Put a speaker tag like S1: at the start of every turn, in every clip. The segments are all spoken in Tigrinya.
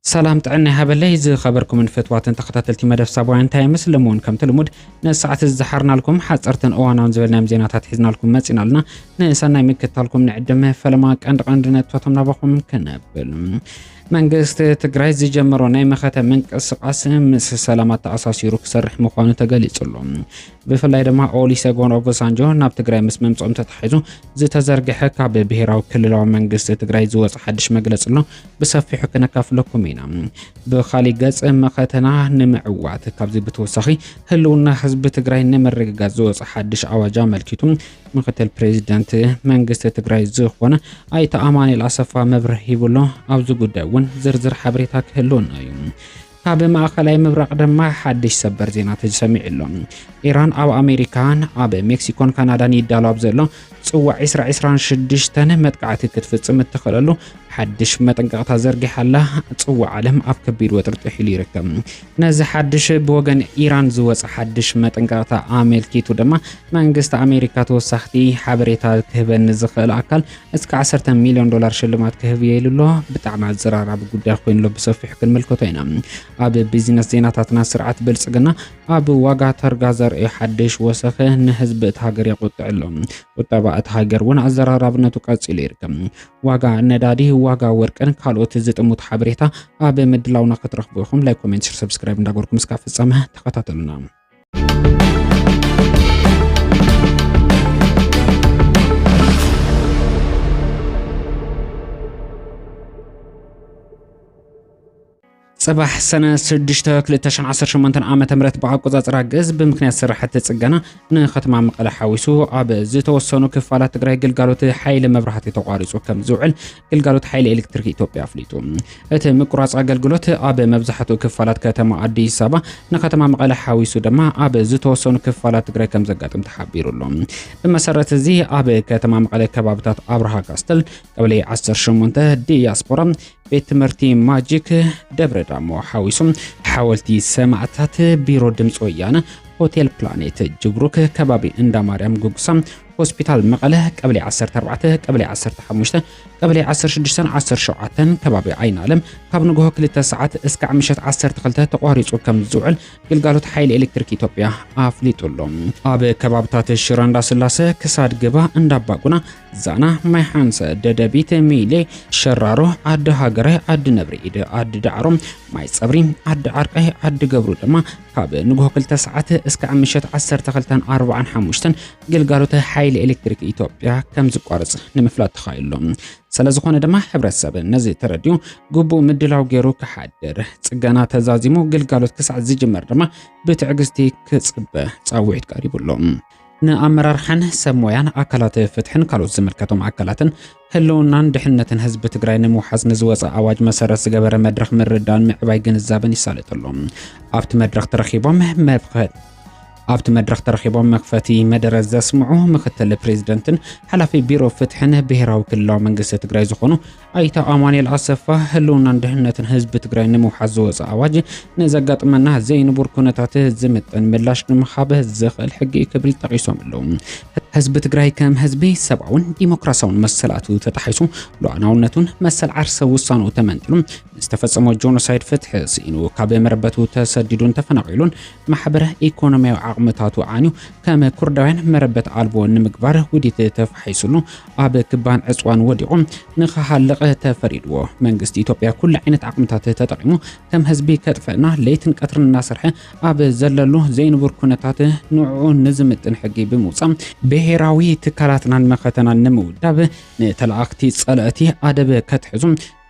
S1: سلام تعنا هبلي زي خبركم من فتوات تخطتلتي مدف سابوان تاي مسلمون كم تلمود نساعة الزحرنا لكم حصرتن اوانان زبلنا مزينات حزنا لكم مصينا لنا نسانا يمكتالكم نعدم فلما عندنا توتمنا بكم كنبل መንግስት ትግራይ ዝጀመሮ ናይ መኸተ መንቀስቃስ ምስ ሰላማት ተኣሳሲሩ ክሰርሕ ምዃኑ ተገሊጹሉ ብፍላይ ድማ ኦሉሴጉን ኦባሳንጆ ናብ ትግራይ ምስ መምጽኦም ተታሒዙ ዝተዘርግሐ ካብ ብሄራዊ ክልላዊ መንግስቲ ትግራይ ዝወጽእ ሓድሽ መግለጽ ኣሎ ብሰፊሑ ክነካፍለኩም ኢና ብኻሊ ገጽ መኸተና ንምዕዋት ካብዚ ብተወሳኺ ህልውና ህዝቢ ትግራይ ንምርግጋጽ ዝወጽእ ሓድሽ ኣዋጅ ኣመልኪቱ ምክትል ፕሬዚደንት መንግስቲ ትግራይ ዝኾነ ኣይተ ኣማኑኤል ኣሰፋ መብርሂ ይብሎ ኣብዚ ጉዳይ ዝርዝር ሓበሬታ ክህልወና እዩ ካብ ማእከላይ ምብራቅ ድማ ሓድሽ ሰበር ዜና ተሰሚዑ ኢራን ኣብ ኣሜሪካን ኣብ ሜክሲኮን ካናዳን ይዳለብ ዘሎ ጽዋዕ 2026 መጥቃዕቲ ክትፍጽም እትኽእለሉ ሓድሽ መጠንቀቕታ ዘርጊሓላ ጽዋዕ ዓለም ኣብ ከቢድ ወጥረት ሒሉ ይርከብ ነዚ ሓድሽ ብወገን ኢራን ዝወጽእ ሓድሽ መጠንቀቕታ ኣመልኪቱ ድማ መንግስቲ ኣሜሪካ ተወሳኽቲ ሓበሬታ ክህበን ዝኽእል ኣካል እስከ $10 ሚልዮን ሽልማት ክህብ የይሉሎ ብጣዕሚ ኣዘራራቢ ጉዳይ ኮይኑ ብሰፊሑ ክንምልከቶ ኢና ኣብ ቢዝነስ ዜናታትና ስርዓት ብልጽግና ኣብ ዋጋ ተርጋ ዘርኢ ሓድሽ ወሰኸ ንህዝቢ እቲ ሃገር ይቁጥዕሎ ቁጠባ እቲ ሃገር እውን ኣዘራራብነቱ ቀፂሉ ይርከብ ዋጋ ነዳዲ ዋጋ ወርቅን ካልኦት ዝጥሙት ሓበሬታ ኣብ ምድላውና ክትረኽቡ ኢኹም ላይክ ኮሜንት ሼር ሰብስክራይብ እንዳገበርኩም እስካብ ፍጻመ ተኸታተሉና صباح سنة 6/2018 عام تمرت بعقوزات راجز بمكنيات سرحة تسجنا نختم مع مقالة حويسو عب زتوصلوا كفالات تجري جلجالوت حيل مبرحة تقارص وكم زعل جلجالوت حيل إلكتريكي توبيا فليتو أتم مقراص جلجالوت عب مبزحة كفالات كتم عدي سبا نختم مع مقالة حويسو دما عب زتوصلوا كفالات تجري كم زجات متحبير لهم بمسارة زي عب كتم مع مقالة كبابتات أبرها كاستل قبل 10 شمونته دياسبورا بيت مرتي ماجيك دبر دامو حاويسم حاولتي سمعتات بيرو دمص ويانا هوتيل بلانيت جبروك كبابي اندا مريم غوغسام هوسبيتال مقاله قبل 14 قبل 15 قبل 16 17 كبابي عين عالم ካብ ንግሆ 2 ሰዓት እስከ 12 ተቋሪጹ ከም ዝውዕል ግልጋሎት ሓይል ኤሌክትሪክ ኢትዮጵያ ኣፍሊጡሎም ኣብ ከባብታት ሽራንዳ ስላሴ ክሳድ ገባ እንዳባቁና ዛና ማይሃንሰ ደደቢት ሚሌ ሸራሮ ኣድ ሃገረ ኣድ ነብሪኢድ ኣድ ዳዕሮም ማይ ጸብሪ ኣድ ዓርቃይ ኣድ ገብሩ ድማ ካብ ንግሆ 2 ሰዓት እስከ 12:45 ግልጋሎት ሓይል ኤሌክትሪክ ኢትዮጵያ ከም ዝቋርጽ ንምፍላጥ ተኻይሎም ስለዝኾነ ድማ ሕብረተሰብ ነዚ ተረዲዩ ጉቡ ምድላው ገይሩ ክሓድር ጽገና ተዛዚሙ ግልጋሎት ክሳዕ ዝጅመር ድማ ብትዕግስቲ ክጽበ ጻውዒት ቀሪቡሎም ንኣመራርሓን ሰሞያን ኣካላት ፍትሕን ካልኦት ዝምልከቶም ኣካላትን ህልውናን ድሕነትን ህዝቢ ትግራይ ንምውሓዝ ንዝወፅእ ኣዋጅ መሰረት ዝገበረ መድረኽ ምርዳን ምዕባይ ግንዛበን ይሳለጠሎም ኣብቲ መድረኽ ተረኺቦም ኣብቲ መድረኽ ተረኺቦም መክፈቲ መደረ ዘስምዑ ምክትል ፕሬዝደንትን ሓላፊ ቢሮ ፍትሕን ብሄራዊ ክልላዊ መንግስቲ ትግራይ ዝኾኑ ኣይተ ኣማኑኤል ኣሰፋ ህልውናን ድሕነትን ህዝቢ ትግራይ ንምውሓዝ ዝወፅእ ኣዋጅ ንዘጋጥመና ዘይንቡር ኩነታት ዝምጥን ምላሽ ንምሃብ ዝኽእል ሕጊ ክብል ጠቒሶም ኣለዉ ህዝቢ ትግራይ ከም ህዝቢ ሰብኣውን ዲሞክራሲያውን መሰላቱ ተታሒሱ ሉዓላውነቱን መሰል ዓርሰ ውሳኑ ተመንጢሉ ዝተፈጸመ ጆኖሳይድ ፍትሕ ስኢኑ ካብ መረበቱ ተሰዲዱን ተፈናቂሉን ማሕበረ ኢኮኖሚያዊ ዓቕምታቱ ዓንዩ ከም ኩርዳውያን መረበት ኣልቦ ንምግባር ውዲት ተፋሒሱሉ ኣብ ክባን ዕጽዋን ወዲቖም ንኸሃልቕ ተፈሪድዎ መንግስቲ ኢትዮጵያ ኩሉ ዓይነት ዓቕምታት ተጠቒሙ ከም ህዝቢ ከጥፈና ለይትን ቀትርን እናሰርሐ ኣብ ዘለሉ ዘይንቡር ኩነታት ንዕኡ ንዝምጥን ሕጊ ብምውጻእ ብሄራዊ ትካላትናን መኸተናን ንምውዳብ ንተላእኽቲ ጸላእቲ ኣደብ ከትሕዙ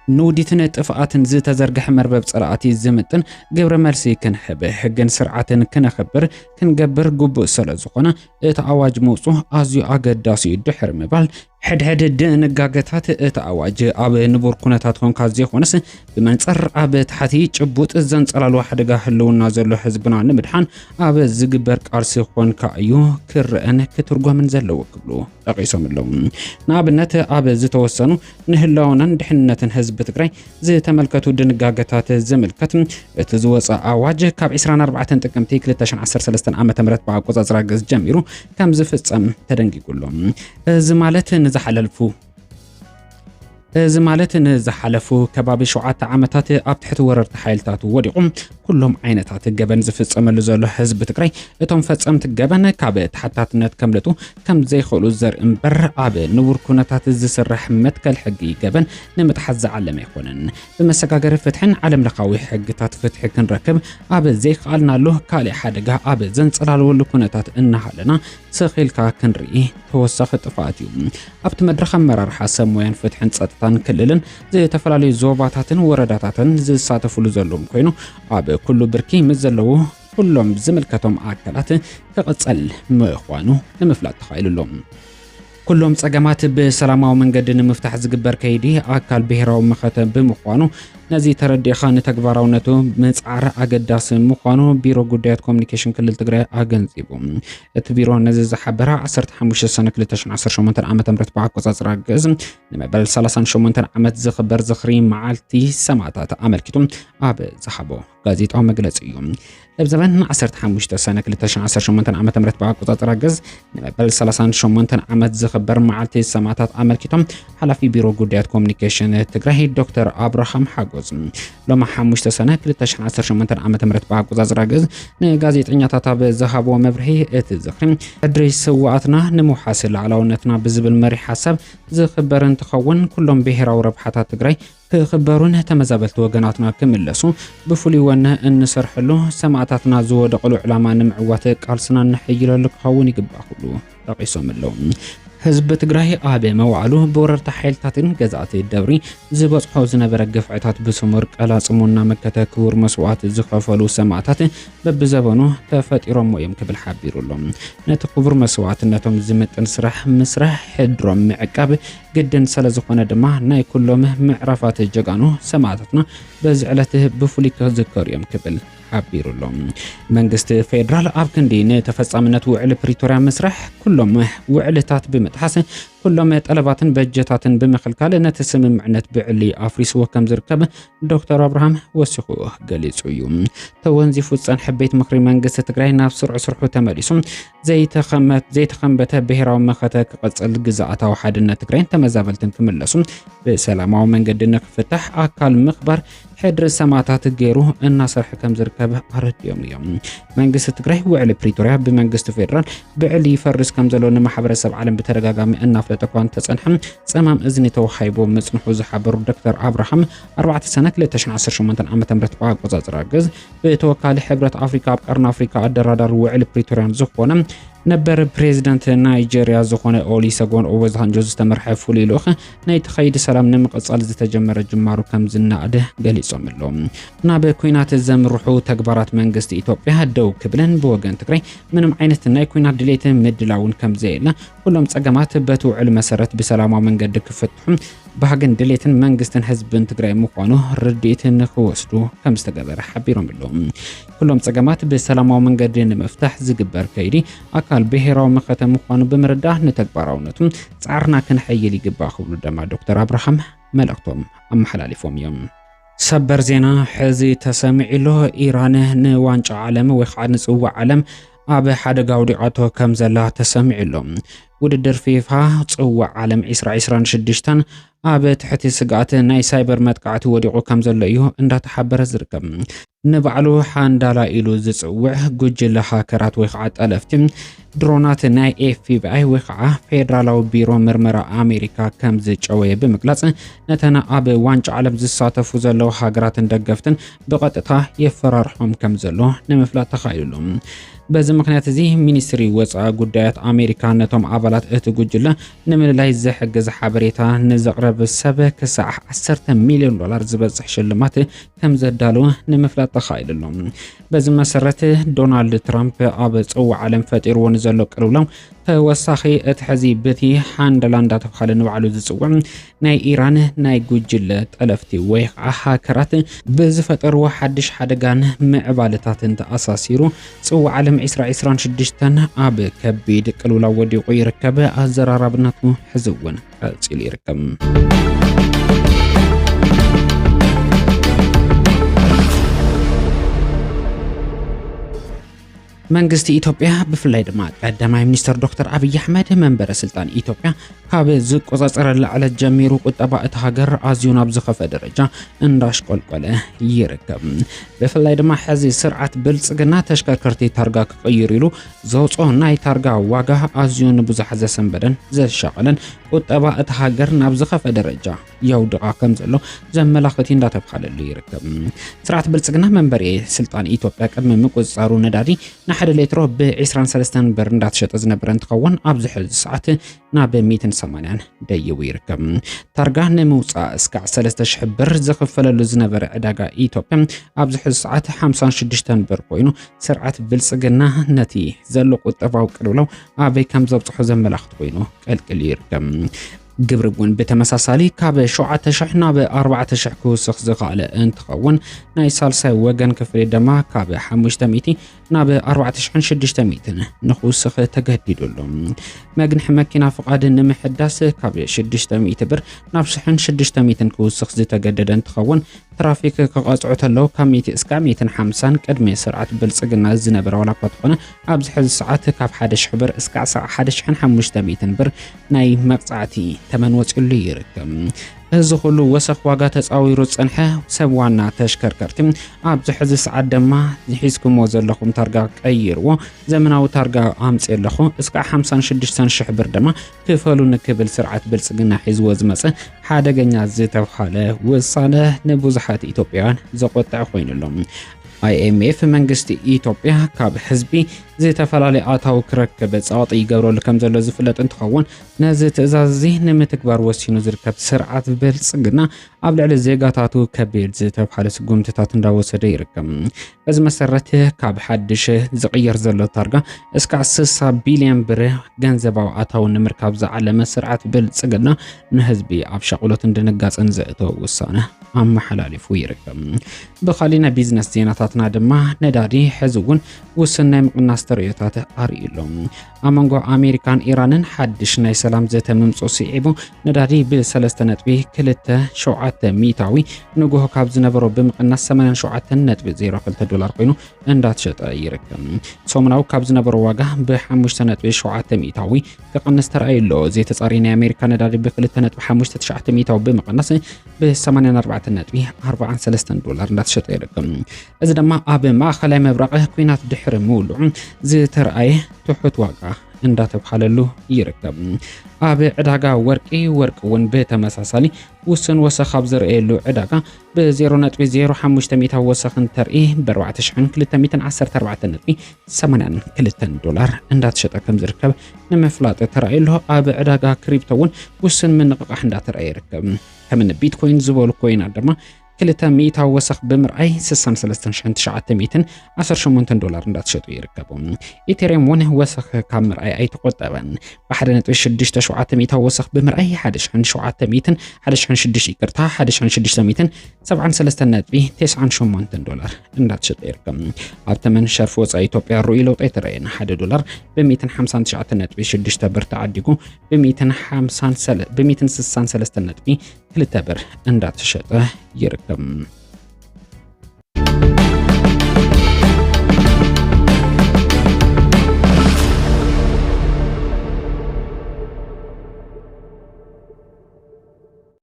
S1: نوديتنا اتفاقاتن زتزرجح مربب صلااتي زمتن قبر مرسي كنحب حقن سرعتن كنخبر كنقبر قبو سلا زخونا اتعواج موصوح ازيو اقداسي دحر مبال حد نقاقتات اتعواج اب نبور كونتات هون كازي خونس بمنصر اب تحتي چبوت الزن صلال واحد قاهلو نازلو حزبنا نمدحان اب زقبر قارسي خون كايو كرأن كترقوا من زلو وكبلو لقيسهم اللهم نابنت اب زتوسنو نهلونا دحنتن حزب بتقرأي زي تملكتو دنقاقتات زملكتن تزوص أواج كاب 24 تقمتي 2013 عام تمرت بعقوزات راقز جميرو كم زفتصم تدنقي كلهم زمالت نزحللفو እዚ ማለት ንዝሓለፉ ከባቢ 7 ዓመታት ኣብ ትሕቲ ወረርቲ ሓይልታት ወዲቖም ኩሎም ዓይነታት ገበን ዝፍጸመሉ ዘሎ ህዝቢ ትግራይ እቶም ፈጸምቲ ገበን ካብ ተሓታትነት ከምልጡ ከም ዘይኽእሉ ዘርኢ እምበር ኣብ ንቡር ኩነታት ዝስራሕ መትከል ሕጊ ገበን ንምጥሓዝ ዝዓለመ ኣይኮነን። ብመሰጋገሪ ፍትሕን ዓለም ለኻዊ ሕግታት ፍትሒ ክንረክብ ኣብ ዘይከኣልናሉ ካልእ ሓደጋ ኣብ ዘንጸላልወሉ ኩነታት እናሃለና ስኺልካ ክንርኢ ተወሳኺ ጥፋት እዩ። ኣብቲ መድረኽ ኣመራርሓ ሰብ ሞያን ፍትሕን ጸጥታን ክልልን ዝተፈላለዩ ዞባታትን ወረዳታትን ዝሳተፍሉ ዘለዎም ኮይኑ ኣብ ኩሉ ብርኪ ምስ ዘለዉ ኩሎም ዝምልከቶም ኣካላት ክቕጸል ምዃኑ ንምፍላጥ ተኻኢሉሎም። ኩሎም ጸገማት ብሰላማዊ መንገዲ ንምፍታሕ ዝግበር ከይዲ ኣካል ብሄራዊ መኸተ ብምዃኑ ነዚ ተረዲእኻ ንተግባራውነቱ ምጽዓር ኣገዳሲ ምዃኑ ቢሮ ጉዳያት ኮሙኒኬሽን ክልል ትግራይ ኣገንጺቡ። እቲ ቢሮ ነዚ ዝሓበረ 15 ሰነ 2018 ዓ.ም ብኣቆጻጽራ ግእዝ ንመበል 38 ዓመት ዝኽበር ዝኽሪ መዓልቲ ሰማዕታት ኣመልኪቱ ኣብ ዝሓቦ ጋዜጣዊ መግለጺ እዩ። ኣብ ዘመን 15 ሰነ 2018 ዓ.ም ብኣቆጻጽራ ግእዝ ንመበል 38 ዓመት ዝኽበር መዓልቲ ሰማዕታት ኣመልኪቶም ሓላፊ ቢሮ ጉዳያት ኮሙኒኬሽን ትግራይ ዶክተር አብርሃም ሓጎስ ሎማ 5 ሰነ 2018 ዓ.ም ብኣቆጻጽራ ግእዝ ንጋዜጠኛታት ኣብ ዝሃቦ መብርሂ እቲ ዝኽሪ ዕድሪ ስዋኣትና ንምውሓስ ላዕላውነትና ብዝብል መሪሕ ሓሳብ ዝኽበር እንትኸውን ኩሎም ብሄራዊ ረብሓታት ትግራይ ክኽበሩን ተመዛበልቲ ወገናትና ክምለሱ ብፍሉይ ወነ እንሰርሐሉ ሰማዕታትና ዝወደቕሉ ዕላማ ንምዕዋት ቃልስና ንሕይለሉ ክኸውን ይግባእ ሁሉ ጠቂሶም ኣለዉ። ህዝቢ ትግራይ ኣብ መዋዕሉ ብወረርቲ ሓይልታትን ገዛእቲ ደብሪ ዝበጽሖ ዝነበረ ገፍዕታት ብስሙር ቀላጽሙና መከተ ክቡር መስዋዕት ዝኸፈሉ ሰማዕታት በብዘበኑ ተፈጢሮም እዮም ክብል ሓቢሩሎም። ነቲ ክቡር መስዋዕትነቶም ዝምጥን ስራሕ ምስራሕ ሕድሮም ምዕቃብ ግድን ስለ ዝኾነ ድማ ናይ ኩሎም ምዕራፋት ጀጋኑ ሰማዕታትና በዚ ዕለት ብፍሉይ ክዝከሩ እዮም ክብል ሓቢሩሎም። መንግስቲ ፌደራል ኣብ ክንዲ ንተፈጻምነት ውዕል ፕሪቶሪያ ምስራሕ ኩሎም ውዕልታት ብምጥሓስ ኩሎም ጠለባትን በጀታትን ብምኽልካል ነቲ ስምምዕነት ብዕሊ ኣፍሪስዎ ከም ዝርከብ ዶክተር አብርሃም ወሲኹ ገሊጹ እዩ። ተወንዚፉ ጸንሐ ቤት ምክሪ መንግስቲ ትግራይ ናብ ስርሑ ተመሊሱ ዘይተኸንበተ ብሄራዊ መኸተ ክቕጽል ግዛኣታዊ ሓድነት ትግራይን ተመዛበልትን ክምለሱ ብሰላማዊ መንገዲ ንክፍታሕ ኣካል ምኽባር ሕድሪ ሰማዕታት ገይሩ እናሰርሐ ከም ዝርከብ ኣረድዮም እዮም። መንግስቲ ትግራይ ውዕሊ ፕሪቶሪያ ብመንግስቲ ፌደራል ብዕሊ ይፈርስ ከም ዘሎ ንማሕበረሰብ ዓለም ብተደጋጋሚ እናፍለጠ እኳ እንተጸንሐ ጸማም እዝኒ ተዋሂቦ መጽንሑ ዝሓበሩ ዶክተር አብርሃም 4 ሰነ 2018 ዓ.ም ብኣቆጻጽራ ግእዝ ብተወካሊ ሕብረት ኣፍሪካ ኣብ ቀርኒ ኣፍሪካ ኣደራዳሪ ውዕሊ ፕሪቶሪያን ዝኾነ ነበር ፕሬዝዳንት ናይጄሪያ ዝኾነ ኦሉሴጉን ኦባሳንጆ ዝተመርሐ ፍሉይ ልኡኽ ናይ ተኸይዲ ሰላም ንምቕጻል ዝተጀመረ ጅማሩ ከም ዝናኣደ ገሊጾም ኣለዉ። ናብ ኩናት ዘምርሑ ተግባራት መንግስቲ ኢትዮጵያ ደው ክብልን ብወገን ትግራይ ምንም ዓይነት ናይ ኩናት ድሌት ምድላውን ከም ዘየለ ኩሎም ጸገማት በትውዕል መሰረት ብሰላማዊ መንገዲ ክፍትሑ ባህግን ድሌትን መንግስትን ህዝብን ትግራይ ምዃኑ ርድኢትን ክወስዱ ከም ዝተገበረ ሓቢሮም ኣለዉ። ኩሎም ጸገማት ብሰላማዊ መንገዲ ንምፍታሕ ዝግበር ከይዲ ኣካል ብሄራዊ መኸተ ምዃኑ ብምርዳእ ንተግባራውነቱ ጻዕርና ክንሐይል ይግባእ ክብሉ ድማ ዶክተር አብርሃም መልእኽቶም ኣመሓላሊፎም እዮም። ሰበር ዜና ሕዚ ተሰሚዒሉ ኢራን ንዋንጫ ዓለም ወይ ከዓ ንጽዋዕ ዓለም ኣብ ሓደጋ ውዲቓቶ ከም ዘላ ተሰሚዒሎም። ውድድር ፊፋ ጽዋዕ ዓለም 2026 ኣብ ትሕቲ ስጋኣት ናይ ሳይበር መጥቃዕቲ ወዲቑ ከም ዘሎ እዩ እንዳተሓበረ ዝርከብ። ንባዕሉ ሓንዳላ ኢሉ ዝጽውዕ ጉጅለ ሃከራት ወይ ከዓ ጠለፍቲ ድሮናት ናይ ኤፍቢአይ ወይ ከዓ ፌደራላዊ ቢሮ ምርመራ ኣሜሪካ ከም ዝጨወየ ብምግላጽ ነተን ኣብ ዋንጫ ዓለም ዝሳተፉ ዘለዉ ሃገራትን ደገፍትን ብቐጥታ የፈራርሖም ከም ዘሎ ንምፍላጥ ተኻኢሉሎም። በዚ ምክንያት እዚ ሚኒስትሪ ወፃኢ ጉዳያት ኣሜሪካ ነቶም ኣባላት እቲ ጉጅለ ንምልላይ ዝሕግዝ ሓበሬታ ንዘቕረብ ሰብ ክሳዕ $10 ሚልዮን ዝበፅሕ ሽልማት ከም ዘዳለወ ንምፍላጥ ተኻኢሉሎም። በዚ መሰረት ዶናልድ ትራምፕ ኣብ ጽዋዕ ዓለም ፈጢርዎ ንዘሎ ቅልውላው ተወሳኺ እቲ ሕዚ በቲ ሓንደላ እንዳተባሃለ ንባዕሉ ዝጽውዕ ናይ ኢራን ናይ ጉጅለ ጠለፍቲ ወይ ከዓ ሃከራት ብዝፈጠርዎ ሓድሽ ሓደጋን ምዕባለታትን ተኣሳሲሩ ጽዋዕ ዓለም 2026 ኣብ ከቢድ ቅልውላው ወዲቑ ይርከብ። ኣዘራራብነቱ ሕዚ እውን ቀፂሉ ይርከብ። መንግስቲ ኢትዮጵያ ብፍላይ ድማ ቀዳማይ ሚኒስትር ዶክተር አብይ አሕመድ መንበረ ስልጣን ኢትዮጵያ ካብ ዝቆጻጸረላ ዕለት ጀሚሩ ቁጠባ እቲ ሃገር ኣዝዩ ናብ ዝኸፈ ደረጃ እንዳሽቆልቆለ ይርከብ። ብፍላይ ድማ ሕዚ ስርዓት ብልጽግና ተሽከርከርቲ ታርጋ ክቕይር ኢሉ ዘውፅኦ ናይ ታርጋ ዋጋ ኣዝዩ ንብዙሕ ዘሰንበደን ዘሻቐለን ቁጠባ እቲ ሃገር ናብ ዝኸፈ ደረጃ የውድቓ ከም ዘሎ ዘመላኽቲ እንዳተባሃለሉ ይርከብ። ስርዓት ብልጽግና መንበረ ስልጣን ኢትዮጵያ ቅድሚ ምቁጽጻሩ ነዳዲ ንሓደ ሌትሮ ብ23 ብር እንዳተሸጠ ዝነበረ እንትኸውን ኣብዚ ሕዚ ሰዓት ናብ 180 ደይቡ ይርከብ። ታርጋ ንምውፃእ እስካዕ 3000 ብር ዝኽፈለሉ ዝነበረ ዕዳጋ ኢትዮጵያ ኣብዚ ሕዚ ሰዓት 56 ብር ኮይኑ ስርዓት ብልጽግና ነቲ ዘሎ ቁጠባዊ ቅልውላው ኣበይ ከም ዘብፅሖ ዘመላኽት ኮይኑ ቀልቅል ይርከብ። ግብሪ እውን ብተመሳሳሊ ካብ 7000 ናብ 4000 ክውስኽ ዝኽኣለ እንትኸውን ናይ ሳልሳይ ወገን ክፍሊ ድማ ካብ 500 ናብ 4600 ንኽውስኽ ተገዲዱሉ። መግንሒ መኪና ፍቃድ ንምሕዳስ ካብ 600 ብር ናብ 600 ክውስኽ ዝተገደደ እንትኸውን ትራፊክ ክቐጽዑ ተለው ካብ 100 እስካብ 150 ቅድሚ ስርዓት ብልጽግና ዝነበረ ዋላ እኳ ተኾነ ኣብዚ ሕዚ ሰዓት ካብ 1000 ብር እስካብ 1500 ብር ናይ መቕጻዕቲ ተመን ወፂሉ ይርከብ። እዚ ኩሉ ወሰኽ ዋጋ ተፃዊሩ ፀንሐ ሰብ ዋና ተሽከርከርቲ ኣብዚ ሕዚ ሰዓት ድማ ዝሒዝኩሞ ዘለኹም ታርጋ ቀይርዎ ዘመናዊ ታርጋ ኣምፅእ ኣለኹ እስካዕ 56000 ብር ድማ ክፈሉ ንክብል ስርዓት ብልጽግና ሒዝዎ ዝመፀ ሓደገኛ ዝተባሃለ ውሳነ ንብዙሓት ኢትዮጵያውያን ዘቆጥዕ ኮይኑሎም። IMF መንግስቲ ኢትዮጵያ ካብ ህዝቢ ዝተፈላልዩ ኣታው ክረክብ ጻዋጥ ይገብረሉ ከም ዘሎ ዝፍለጥ እንትኸውን ነዚ ትእዛዝ ንምትግባር ወሲኑ ዝርከብ ስርዓት ብልጽግና ኣብ ልዕሊ ዜጋታቱ ከቢድ ዝተባሃለ ስጉምትታት እንዳወሰደ ይርከብ። በዚ መሰረት ካብ ሓድሽ ዝቕየር ዘሎ ታርጋ እስካዕ 60 ቢልዮን ብር ገንዘባዊ ኣታው ንምርካብ ዝዓለመ ስርዓት ብልጽግና ንህዝቢ ኣብ ሸቕሎትን ድንጋጽን ዘእተወ ውሳነ ኣመሓላሊፉ ይርከብ። ብኻሊና ቢዝነስ ዜናታትና ድማ ነዳዲ ሕዚ እውን ውስን ናይ ምቕናስ ተርእዮታት ኣርእሎም። ኣብ መንጎ ኣሜሪካን ኢራንን ሓድሽ ናይ ሰላም ዘተ ምምፅኡ ስዒቡ ነዳዲ ብ3.27 ሚታዊ ንጉሆ ካብ ዝነበሮ ብምቕናስ 87.02 ዶላር ኮይኑ እንዳተሸጠ ይርከብ። ሰሙናዊ ካብ ዝነበሮ ዋጋ ብ5.7 ሚታዊ ክቕንስ ተራእዩ። ዘይተጻረየ ናይ ኣሜሪካ ነዳዲ ብ2.59 ሚታዊ ብምቕናስ ብ84.43 ዶላር እንዳተሸጠ ይርከብ። እዚ ድማ ኣብ ማእኸላይ መብራቕ ኩናት ድሕሪ ምውልዑ ዝተረኣየ ትሑት ዋጋ እንዳተባሃለሉ ይርከብ። ኣብ ዕዳጋ ወርቂ እውን ብተመሳሳሊ ውስን ወሰኽ ኣብ ዝረኣየሉ ዕዳጋ ብ0.05 ሚታዊ ወሰኽ እንተርኢ ብ4214.82 ዶላር እንዳተሸጠ ከም ዝርከብ ንምፍላጥ ተራእዩ። ኣብ ዕዳጋ ክሪፕቶ እውን ውስን ምንቅቃሕ እንዳተረኣየ ይርከብ። ከም ቢትኮይን ዝበሉ ኮይናት ድማ 200 ወሰኽ ብምርኣይ 63918 ዶላር እንዳተሸጡ ይርከቡ። ኢቴሪየም እውን ወሰኽ ካብ ምርኣይ ኣይተቆጠበን። ብ1.67 ወሰኽ ብምርኣይ 1673 ዶላር እንዳተሸጠ ይርከብ። ኣብ ተመን ሸርፍ ወፃኢ ኢትዮጵያ ርኡይ ለውጢ ተረኣየን 1 ዶላር ብ159.6 ብር ተዓዲጉ ብ163.2 ብር እንዳተሸጠ ይርከብ።